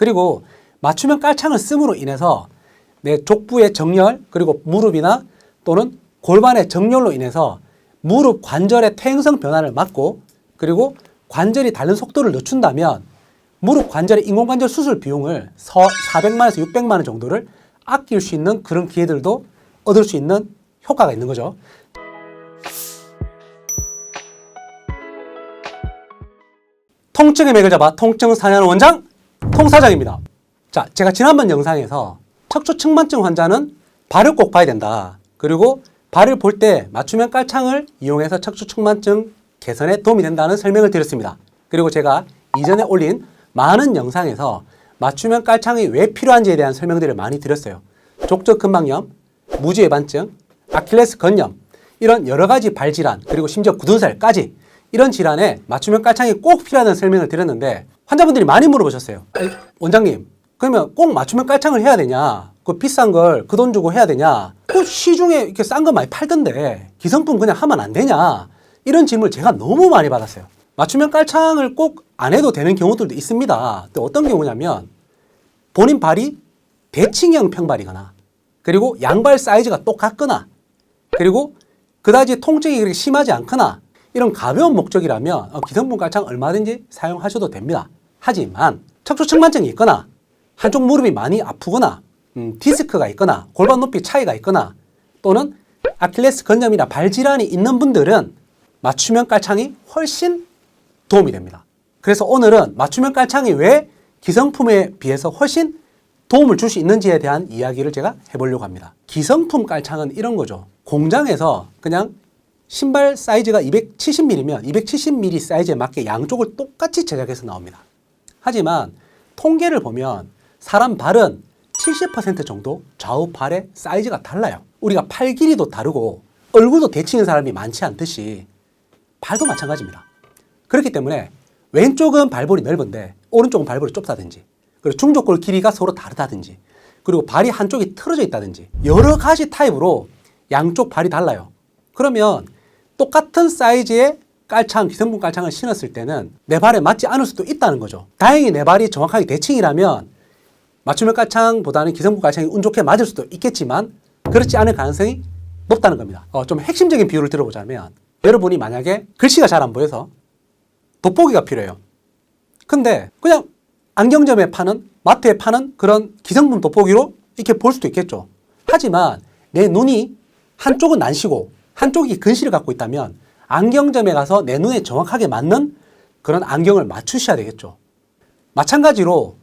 그리고 맞춤형 깔창을 씀으로 인해서 내 족부의 정렬 그리고 무릎이나 또는 골반의 정렬로 인해서 무릎 관절의 퇴행성 변화를 막고 그리고 관절이 닳는 속도를 늦춘다면 무릎 관절의 인공관절 수술 비용을 400만에서 600만 원 정도를 아낄 수 있는 그런 기회들도 얻을 수 있는 효과가 있는 거죠. 통증의 맥을 잡아 통증 사냥하는 원장 통사장입니다. 자, 제가 지난번 영상에서 척추측만증 환자는 발을 꼭 봐야 된다. 그리고 발을 볼 때 맞춤형 깔창을 이용해서 척추측만증 개선에 도움이 된다는 설명을 드렸습니다. 그리고 제가 이전에 올린 많은 영상에서 맞춤형 깔창이 왜 필요한지에 대한 설명들을 많이 드렸어요. 족저근막염, 무지외반증, 아킬레스 건염 이런 여러 가지 발질환 그리고 심지어 굳은살까지 이런 질환에 맞춤형 깔창이 꼭 필요하다는 설명을 드렸는데 환자분들이 많이 물어보셨어요. 원장님, 그러면 꼭 맞춤형 깔창을 해야 되냐? 그 비싼 걸 그 돈 주고 해야 되냐? 그 시중에 이렇게 싼 거 많이 팔던데 기성품 그냥 하면 안 되냐? 이런 질문을 제가 너무 많이 받았어요. 맞춤형 깔창을 꼭 안 해도 되는 경우들도 있습니다. 또 어떤 경우냐면 본인 발이 대칭형 평발이거나 그리고 양발 사이즈가 똑같거나 그리고 그다지 통증이 그렇게 심하지 않거나 이런 가벼운 목적이라면 기성품 깔창 얼마든지 사용하셔도 됩니다. 하지만 척추측만증이 있거나 한쪽 무릎이 많이 아프거나 디스크가 있거나 골반 높이 차이가 있거나 또는 아킬레스 건염이나 발질환이 있는 분들은 맞춤형 깔창이 훨씬 도움이 됩니다. 그래서 오늘은 맞춤형 깔창이 왜 기성품에 비해서 훨씬 도움을 줄 수 있는지에 대한 이야기를 제가 해보려고 합니다. 기성품 깔창은 이런 거죠. 공장에서 그냥 신발 사이즈가 270mm면 270mm 사이즈에 맞게 양쪽을 똑같이 제작해서 나옵니다. 하지만 통계를 보면 사람 발은 70% 정도 좌우 발의 사이즈가 달라요. 우리가 팔 길이도 다르고 얼굴도 대칭인 사람이 많지 않듯이 발도 마찬가지입니다. 그렇기 때문에 왼쪽은 발볼이 넓은데 오른쪽은 발볼이 좁다든지 그리고 중족골 길이가 서로 다르다든지 그리고 발이 한쪽이 틀어져 있다든지 여러 가지 타입으로 양쪽 발이 달라요. 그러면 똑같은 사이즈의 깔창, 기성품 깔창을 신었을 때는 내 발에 맞지 않을 수도 있다는 거죠. 다행히 내 발이 정확하게 대칭이라면 맞춤형 깔창보다는 기성품 깔창이 운 좋게 맞을 수도 있겠지만 그렇지 않을 가능성이 높다는 겁니다. 좀 핵심적인 비유를 들어보자면 여러분이 만약에 글씨가 잘 안 보여서 돋보기가 필요해요. 근데 그냥 안경점에 파는, 마트에 파는 그런 기성품 돋보기로 이렇게 볼 수도 있겠죠. 하지만 내 눈이 한쪽은 난시고 한쪽이 근시를 갖고 있다면 안경점에 가서 내 눈에 정확하게 맞는 그런 안경을 맞추셔야 되겠죠. 마찬가지로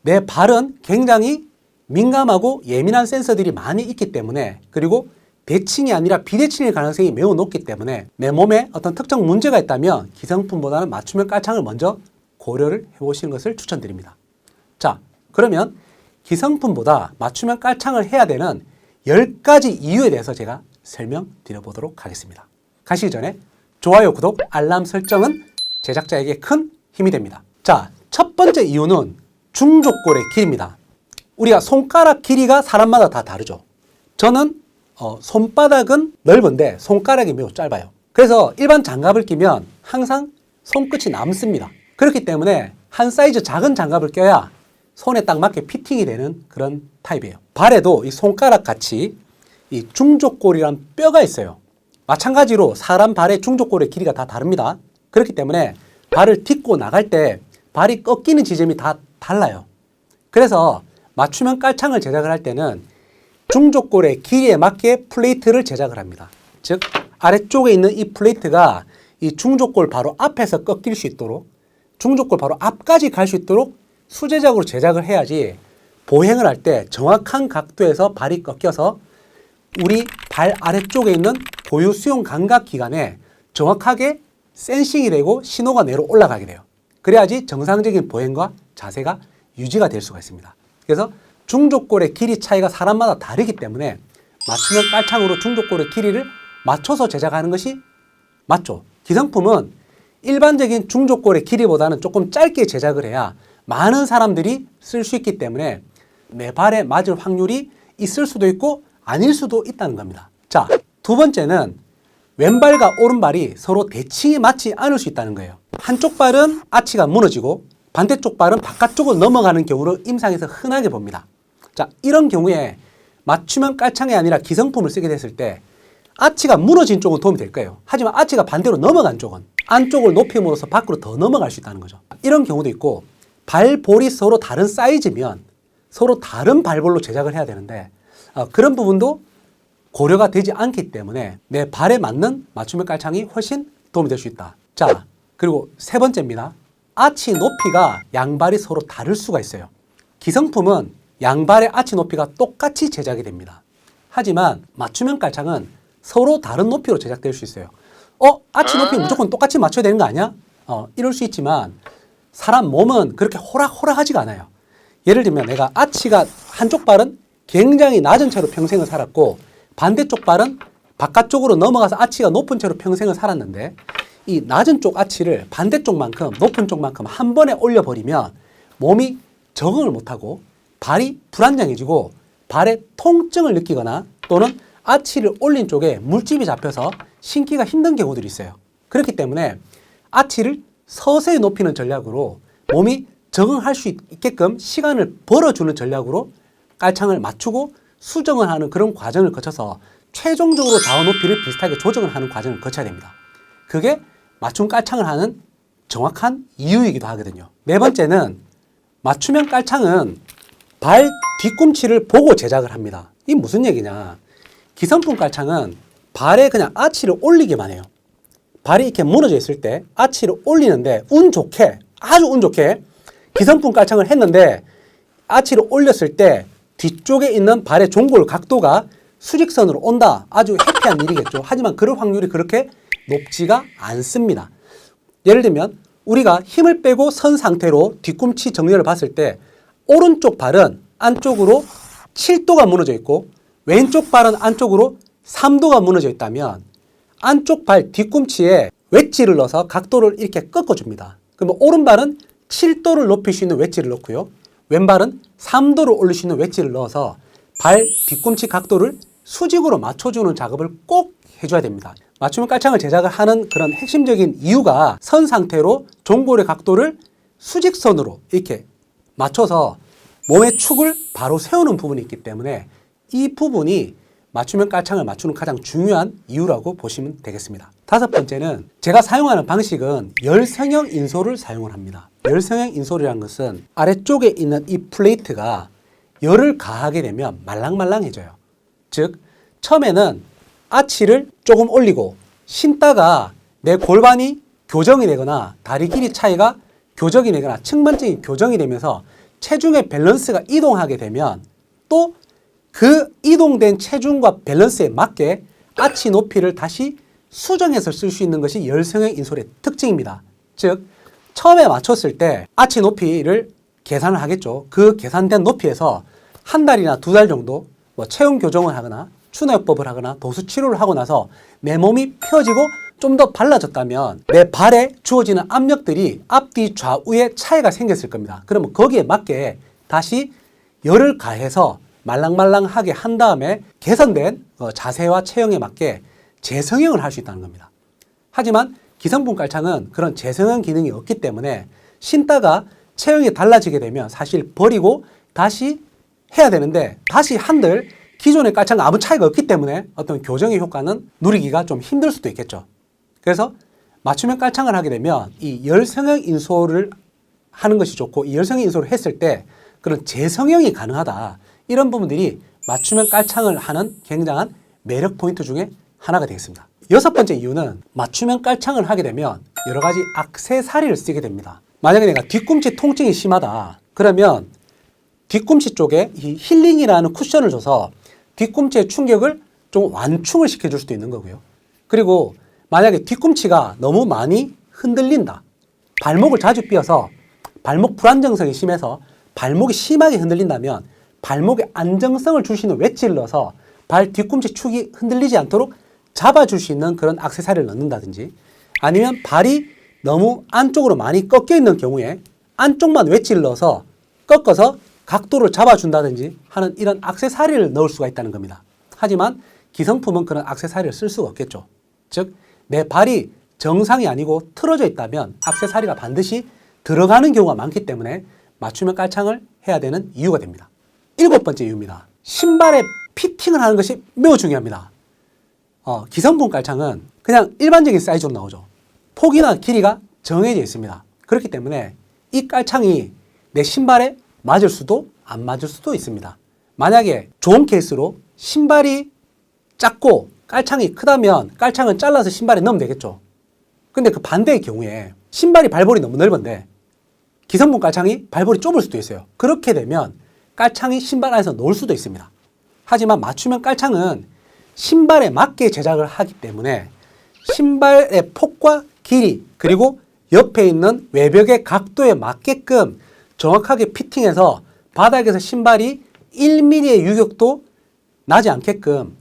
내 발은 굉장히 민감하고 예민한 센서들이 많이 있기 때문에 그리고 대칭이 아니라 비대칭일 가능성이 매우 높기 때문에 내 몸에 어떤 특정 문제가 있다면 기성품보다는 맞춤형 깔창을 먼저 고려를 해보시는 것을 추천드립니다. 자, 그러면 기성품보다 맞춤형 깔창을 해야 되는 10가지 이유에 대해서 제가 설명드려보도록 하겠습니다. 가시기 전에 좋아요, 구독, 알람 설정은 제작자에게 큰 힘이 됩니다. 자, 첫 번째 이유는 중족골의 길이입니다. 우리가 손가락 길이가 사람마다 다 다르죠. 저는 손바닥은 넓은데 손가락이 매우 짧아요. 그래서 일반 장갑을 끼면 항상 손끝이 남습니다. 그렇기 때문에 한 사이즈 작은 장갑을 껴야 손에 딱 맞게 피팅이 되는 그런 타입이에요. 발에도 이 손가락 같이 이 중족골이란 뼈가 있어요. 마찬가지로 사람 발의 중족골의 길이가 다 다릅니다. 그렇기 때문에 발을 딛고 나갈 때 발이 꺾이는 지점이 다 달라요. 그래서 맞춤형 깔창을 제작을 할 때는 중족골의 길이에 맞게 플레이트를 제작을 합니다. 즉 아래쪽에 있는 이 플레이트가 이 중족골 바로 앞에서 꺾일 수 있도록 중족골 바로 앞까지 갈 수 있도록 수제작으로 제작을 해야지 보행을 할 때 정확한 각도에서 발이 꺾여서 우리 발 아래쪽에 있는 고유 수용 감각 기관에 정확하게 센싱이 되고 신호가 내로 올라가게 돼요. 그래야지 정상적인 보행과 자세가 유지가 될 수가 있습니다. 그래서 중족골의 길이 차이가 사람마다 다르기 때문에 맞춤형 깔창으로 중족골의 길이를 맞춰서 제작하는 것이 맞죠. 기성품은 일반적인 중족골의 길이보다는 조금 짧게 제작을 해야 많은 사람들이 쓸 수 있기 때문에 내 발에 맞을 확률이 있을 수도 있고 아닐 수도 있다는 겁니다. 자, 두 번째는 왼발과 오른발이 서로 대칭이 맞지 않을 수 있다는 거예요. 한쪽 발은 아치가 무너지고 반대쪽 발은 바깥쪽으로 넘어가는 경우를 임상에서 흔하게 봅니다. 자, 이런 경우에 맞춤형 깔창이 아니라 기성품을 쓰게 됐을 때 아치가 무너진 쪽은 도움이 될 거예요. 하지만 아치가 반대로 넘어간 쪽은 안쪽을 높임으로써 밖으로 더 넘어갈 수 있다는 거죠. 이런 경우도 있고, 발볼이 서로 다른 사이즈면 서로 다른 발볼로 제작을 해야 되는데 그런 부분도 고려가 되지 않기 때문에 내 발에 맞는 맞춤형 깔창이 훨씬 도움이 될 수 있다. 자, 그리고 세 번째입니다. 아치 높이가 양발이 서로 다를 수가 있어요. 기성품은 양발의 아치 높이가 똑같이 제작이 됩니다. 하지만 맞춤형 깔창은 서로 다른 높이로 제작될 수 있어요. 아치 높이 무조건 똑같이 맞춰야 되는 거 아니야? 이럴 수 있지만 사람 몸은 그렇게 호락호락하지가 않아요. 예를 들면 내가 아치가 한쪽 발은 굉장히 낮은 채로 평생을 살았고 반대쪽 발은 바깥쪽으로 넘어가서 아치가 높은 채로 평생을 살았는데 이 낮은 쪽 아치를 반대쪽만큼 높은 쪽만큼 한 번에 올려버리면 몸이 적응을 못하고 발이 불안정해지고 발에 통증을 느끼거나 또는 아치를 올린 쪽에 물집이 잡혀서 신기가 힘든 경우들이 있어요. 그렇기 때문에 아치를 서서히 높이는 전략으로 몸이 적응할 수 있게끔 시간을 벌어주는 전략으로 깔창을 맞추고 수정을 하는 그런 과정을 거쳐서 최종적으로 좌우 높이를 비슷하게 조정을 하는 과정을 거쳐야 됩니다. 그게 맞춤 깔창을 하는 정확한 이유이기도 하거든요. 네 번째는 맞춤형 깔창은 발 뒤꿈치를 보고 제작을 합니다. 이게 무슨 얘기냐? 기성품 깔창은 발에 그냥 아치를 올리기만 해요. 발이 이렇게 무너져 있을 때 아치를 올리는데 운 좋게, 아주 운 좋게 기성품 깔창을 했는데 아치를 올렸을 때 뒤쪽에 있는 발의 종골 각도가 수직선으로 온다. 아주 해피한 일이겠죠. 하지만 그럴 확률이 그렇게 높지가 않습니다. 예를 들면 우리가 힘을 빼고 선 상태로 뒤꿈치 정렬을 봤을 때 오른쪽 발은 안쪽으로 7도가 무너져 있고 왼쪽 발은 안쪽으로 3도가 무너져 있다면 안쪽 발 뒤꿈치에 웨지를 넣어서 각도를 이렇게 꺾어줍니다. 그러면 오른발은 7도를 높일 수 있는 웨지를 넣고요. 왼발은 3도를 올릴 수 있는 웨지를 넣어서 발 뒤꿈치 각도를 수직으로 맞춰주는 작업을 꼭 해줘야 됩니다. 맞춤형 깔창을 제작을 하는 그런 핵심적인 이유가 선 상태로 종골의 각도를 수직선으로 이렇게 맞춰서 몸의 축을 바로 세우는 부분이 있기 때문에 이 부분이 맞춤형 깔창을 맞추는 가장 중요한 이유라고 보시면 되겠습니다. 다섯 번째는 제가 사용하는 방식은 열성형 인솔을 사용을 합니다. 열성형 인솔이라는 것은 아래쪽에 있는 이 플레이트가 열을 가하게 되면 말랑말랑해져요. 즉 처음에는 아치를 조금 올리고 신다가 내 골반이 교정이 되거나 다리 길이 차이가 교정이 되거나 측만증이 교정이 되면서 체중의 밸런스가 이동하게 되면 또 그 이동된 체중과 밸런스에 맞게 아치 높이를 다시 수정해서 쓸 수 있는 것이 열성형 인솔의 특징입니다. 즉 처음에 맞췄을 때 아치 높이를 계산을 하겠죠. 그 계산된 높이에서 한 달이나 두 달 정도 체형 교정을 하거나 추노요법을 하거나 도수 치료를 하고 나서 내 몸이 펴지고 좀 더 발라졌다면 내 발에 주어지는 압력들이 앞뒤 좌우에 차이가 생겼을 겁니다. 그러면 거기에 맞게 다시 열을 가해서 말랑말랑하게 한 다음에 개선된 자세와 체형에 맞게 재성형을 할 수 있다는 겁니다. 하지만 기성품 깔창은 그런 재성형 기능이 없기 때문에 신다가 체형이 달라지게 되면 사실 버리고 다시 해야 되는데 다시 한들 기존의 깔창과 아무 차이가 없기 때문에 어떤 교정의 효과는 누리기가 좀 힘들 수도 있겠죠. 그래서 맞춤형 깔창을 하게 되면 이 열성형 인솔을 하는 것이 좋고 이 열성형 인솔을 했을 때 그런 재성형이 가능하다. 이런 부분들이 맞춤형 깔창을 하는 굉장한 매력 포인트 중에 하나가 되겠습니다. 여섯 번째 이유는 맞춤형 깔창을 하게 되면 여러 가지 액세서리를 쓰게 됩니다. 만약에 내가 뒤꿈치 통증이 심하다. 그러면 뒤꿈치 쪽에 이 힐링이라는 쿠션을 줘서 뒤꿈치의 충격을 좀 완충을 시켜줄 수도 있는 거고요. 그리고 만약에 뒤꿈치가 너무 많이 흔들린다. 발목을 자주 삐어서 발목 불안정성이 심해서 발목이 심하게 흔들린다면 발목에 안정성을 줄 수 있는 웨지를 넣어서 발 뒤꿈치 축이 흔들리지 않도록 잡아줄 수 있는 그런 액세서리를 넣는다든지 아니면 발이 너무 안쪽으로 많이 꺾여 있는 경우에 안쪽만 웨지를 넣어서 꺾어서 각도를 잡아준다든지 하는 이런 액세서리를 넣을 수가 있다는 겁니다. 하지만 기성품은 그런 액세서리를 쓸 수가 없겠죠. 즉 내 발이 정상이 아니고 틀어져 있다면 액세서리가 반드시 들어가는 경우가 많기 때문에 맞춤형 깔창을 해야 되는 이유가 됩니다. 7번째 이유입니다. 신발에 피팅을 하는 것이 매우 중요합니다. 기성품 깔창은 그냥 일반적인 사이즈로 나오죠. 폭이나 길이가 정해져 있습니다. 그렇기 때문에 이 깔창이 내 신발에 맞을 수도 안 맞을 수도 있습니다. 만약에 좋은 케이스로 신발이 작고 깔창이 크다면 깔창은 잘라서 신발에 넣으면 되겠죠. 근데 그 반대의 경우에 신발이 발볼이 너무 넓은데 기성품 깔창이 발볼이 좁을 수도 있어요. 그렇게 되면 깔창이 신발 안에서 놓을 수도 있습니다. 하지만 맞춤형 깔창은 신발에 맞게 제작을 하기 때문에 신발의 폭과 길이 그리고 옆에 있는 외벽의 각도에 맞게끔 정확하게 피팅해서 바닥에서 신발이 1mm의 유격도 나지 않게끔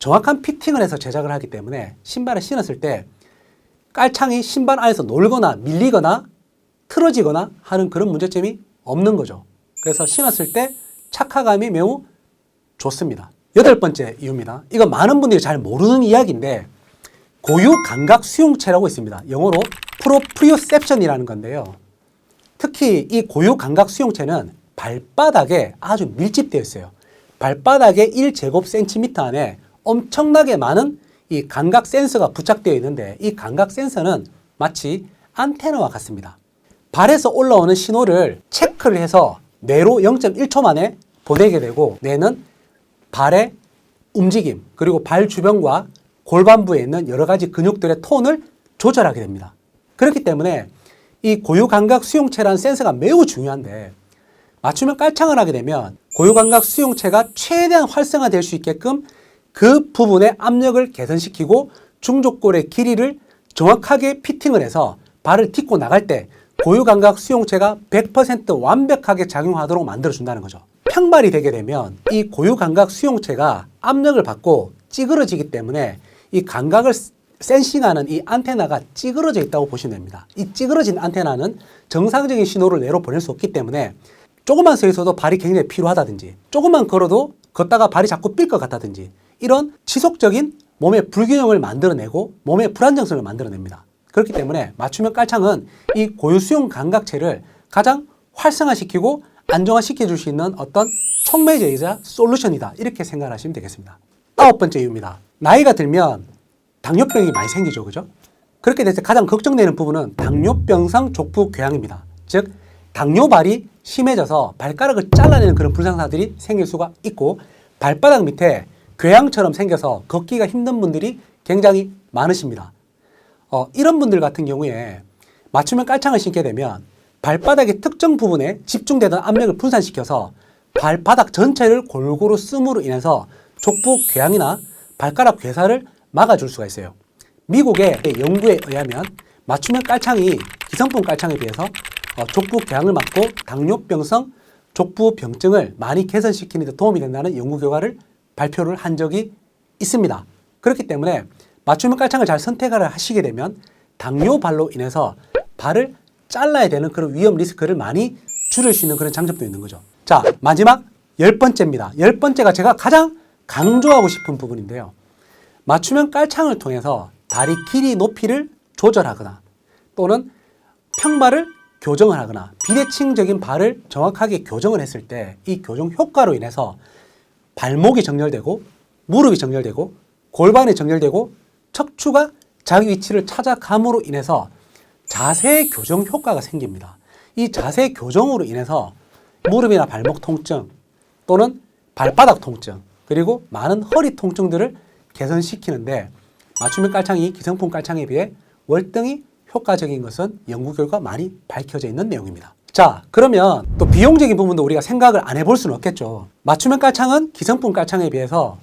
정확한 피팅을 해서 제작을 하기 때문에 신발을 신었을 때 깔창이 신발 안에서 놀거나 밀리거나 틀어지거나 하는 그런 문제점이 없는 거죠. 그래서 신었을 때 착화감이 매우 좋습니다. 8번째 이유입니다. 이건 많은 분들이 잘 모르는 이야기인데 고유 감각 수용체라고 있습니다. 영어로 프로프리오셉션이라는 건데요. 특히 이 고유 감각 수용체는 발바닥에 아주 밀집되어 있어요. 발바닥의 1제곱센티미터 안에 엄청나게 많은 이 감각 센서가 부착되어 있는데 이 감각 센서는 마치 안테나와 같습니다. 발에서 올라오는 신호를 체크를 해서 뇌로 0.1초 만에 보내게 되고 뇌는 발의 움직임 그리고 발 주변과 골반부에 있는 여러 가지 근육들의 톤을 조절하게 됩니다. 그렇기 때문에 이 고유감각 수용체라는 센서가 매우 중요한데 맞춤형 깔창을 하게 되면 고유감각 수용체가 최대한 활성화될 수 있게끔 그 부분의 압력을 개선시키고 중족골의 길이를 정확하게 피팅을 해서 발을 딛고 나갈 때 고유감각 수용체가 100% 완벽하게 작용하도록 만들어준다는 거죠. 평발이 되게 되면 이 고유감각 수용체가 압력을 받고 찌그러지기 때문에 이 감각을 센싱하는 이 안테나가 찌그러져 있다고 보시면 됩니다. 이 찌그러진 안테나는 정상적인 신호를 뇌로 보낼 수 없기 때문에 조금만 서 있어도 발이 굉장히 피로하다든지 조금만 걸어도 걷다가 발이 자꾸 삘 것 같다든지 이런 지속적인 몸의 불균형을 만들어내고 몸의 불안정성을 만들어냅니다. 그렇기 때문에 맞춤형 깔창은 이 고유수용 감각체를 가장 활성화시키고 안정화시켜 줄 수 있는 어떤 촉매제이자 솔루션이다 이렇게 생각하시면 되겠습니다. 9번째 이유입니다. 나이가 들면 당뇨병이 많이 생기죠. 그죠? 그렇게 돼서 가장 걱정되는 부분은 당뇨병성 족부 궤양입니다. 즉 당뇨발이 심해져서 발가락을 잘라내는 그런 불상사들이 생길 수가 있고 발바닥 밑에 궤양처럼 생겨서 걷기가 힘든 분들이 굉장히 많으십니다. 이런 분들 같은 경우에 맞춤형 깔창을 신게 되면 발바닥의 특정 부분에 집중되던 압력을 분산시켜서 발바닥 전체를 골고루 씀으로 인해서 족부 궤양이나 발가락 괴사를 막아줄 수가 있어요. 미국의 연구에 의하면 맞춤형 깔창이 기성품 깔창에 비해서 족부 궤양을 막고 당뇨병성 족부 병증을 많이 개선시키는 데 도움이 된다는 연구 결과를 발표를 한 적이 있습니다. 그렇기 때문에 맞춤형 깔창을 잘 선택을 하시게 되면 당뇨발로 인해서 발을 잘라야 되는 그런 위험 리스크를 많이 줄일 수 있는 그런 장점도 있는 거죠. 자, 마지막 10번째입니다. 10번째가 제가 가장 강조하고 싶은 부분인데요. 맞춤형 깔창을 통해서 다리 길이 높이를 조절하거나 또는 평발을 교정을 하거나 비대칭적인 발을 정확하게 교정을 했을 때 이 교정 효과로 인해서 발목이 정렬되고 무릎이 정렬되고 골반이 정렬되고 척추가 자기 위치를 찾아감으로 인해서 자세 교정 효과가 생깁니다. 이 자세 교정으로 인해서 무릎이나 발목 통증 또는 발바닥 통증 그리고 많은 허리 통증들을 개선시키는데 맞춤형 깔창이 기성품 깔창에 비해 월등히 효과적인 것은 연구 결과 많이 밝혀져 있는 내용입니다. 자, 그러면 또 비용적인 부분도 우리가 생각을 안 해볼 수는 없겠죠. 맞춤형 깔창은 기성품 깔창에 비해서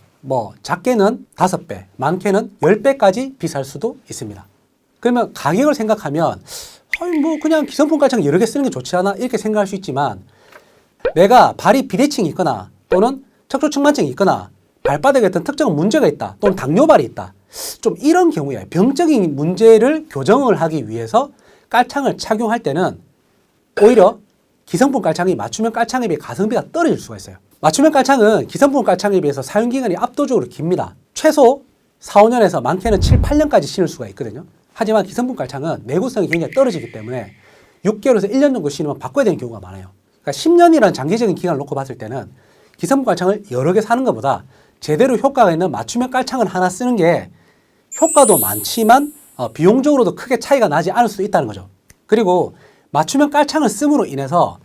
작게는 5배, 많게는 10배까지 비쌀 수도 있습니다. 그러면 가격을 생각하면 그냥 기성품 깔창 여러 개 쓰는 게 좋지 않아? 이렇게 생각할 수 있지만 내가 발이 비대칭이 있거나 또는 척추측만증이 있거나 발바닥에 어떤 특정 문제가 있다 또는 당뇨발이 있다 좀 이런 경우에 병적인 문제를 교정을 하기 위해서 깔창을 착용할 때는 오히려 기성품 깔창이 맞춤형 깔창에 비해 가성비가 떨어질 수가 있어요. 맞춤형 깔창은 기성품 깔창에 비해서 사용기간이 압도적으로 깁니다. 최소 4, 5년에서 많게는 7, 8년까지 신을 수가 있거든요. 하지만 기성품 깔창은 내구성이 굉장히 떨어지기 때문에 6개월에서 1년 정도 신으면 바꿔야 되는 경우가 많아요. 그러니까 10년이라는 장기적인 기간을 놓고 봤을 때는 기성품 깔창을 여러 개 사는 것보다 제대로 효과가 있는 맞춤형 깔창을 하나 쓰는 게 효과도 많지만 비용적으로도 크게 차이가 나지 않을 수도 있다는 거죠. 그리고 맞춤형 깔창을 씀으로 인해서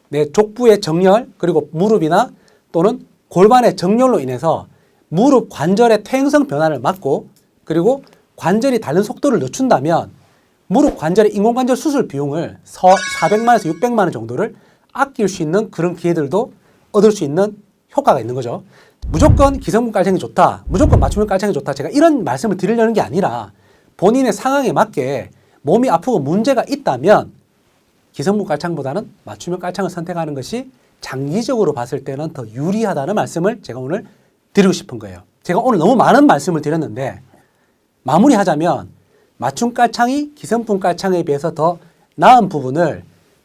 내 족부의 정렬 그리고 무릎이나 또는 골반의 정렬로 인해서 무릎 관절의 퇴행성 변화를 막고 그리고 관절이 닳는 속도를 늦춘다면 무릎 관절의 인공관절 수술 비용을 400만에서 600만 원 정도를 아낄 수 있는 그런 기회들도 얻을 수 있는 효과가 있는 거죠. 무조건 기성품 깔창이 좋다, 무조건 맞춤형 깔창이 좋다, 제가 이런 말씀을 드리려는 게 아니라 본인의 상황에 맞게 몸이 아프고 문제가 있다면 기성품 깔창보다는 맞춤형 깔창을 선택하는 것이 장기적으로 봤을 때는 더 유리하다는 말씀을 제가 오늘 드리고 싶은 거예요. 제가 오늘 너무 많은 말씀을 드렸는데 마무리하자면 맞춤 깔창이 기성품 깔창에 비해서 더 나은 부분을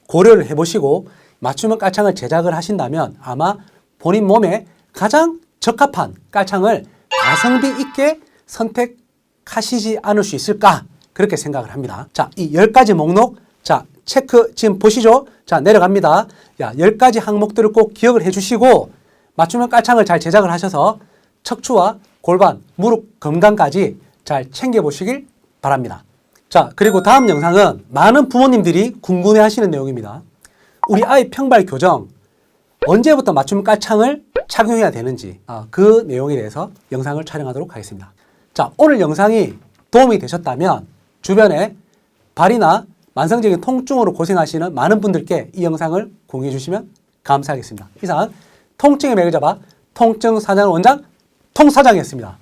고려를 해보시고 맞춤형 깔창을 제작을 하신다면 아마 본인 몸에 가장 적합한 깔창을 가성비 있게 선택하시지 않을 수 있을까 그렇게 생각을 합니다. 자, 이 10가지 목록 자 체크 지금 보시죠. 자 내려갑니다. 야, 10가지 항목들을 꼭 기억을 해주시고 맞춤형 깔창을 잘 제작을 하셔서 척추와 골반, 무릎 건강까지 잘 챙겨보시길 바랍니다. 자, 그리고 다음 영상은 많은 부모님들이 궁금해 하시는 내용입니다. 우리 아이 평발 교정 언제부터 맞춤 깔창을 착용해야 되는지 그 내용에 대해서 영상을 촬영하도록 하겠습니다. 자, 오늘 영상이 도움이 되셨다면 주변에 발이나 만성적인 통증으로 고생하시는 많은 분들께 이 영상을 공유해 주시면 감사하겠습니다. 이상 통증의 맥을 잡아 통증 사냥 원장 통사장이었습니다.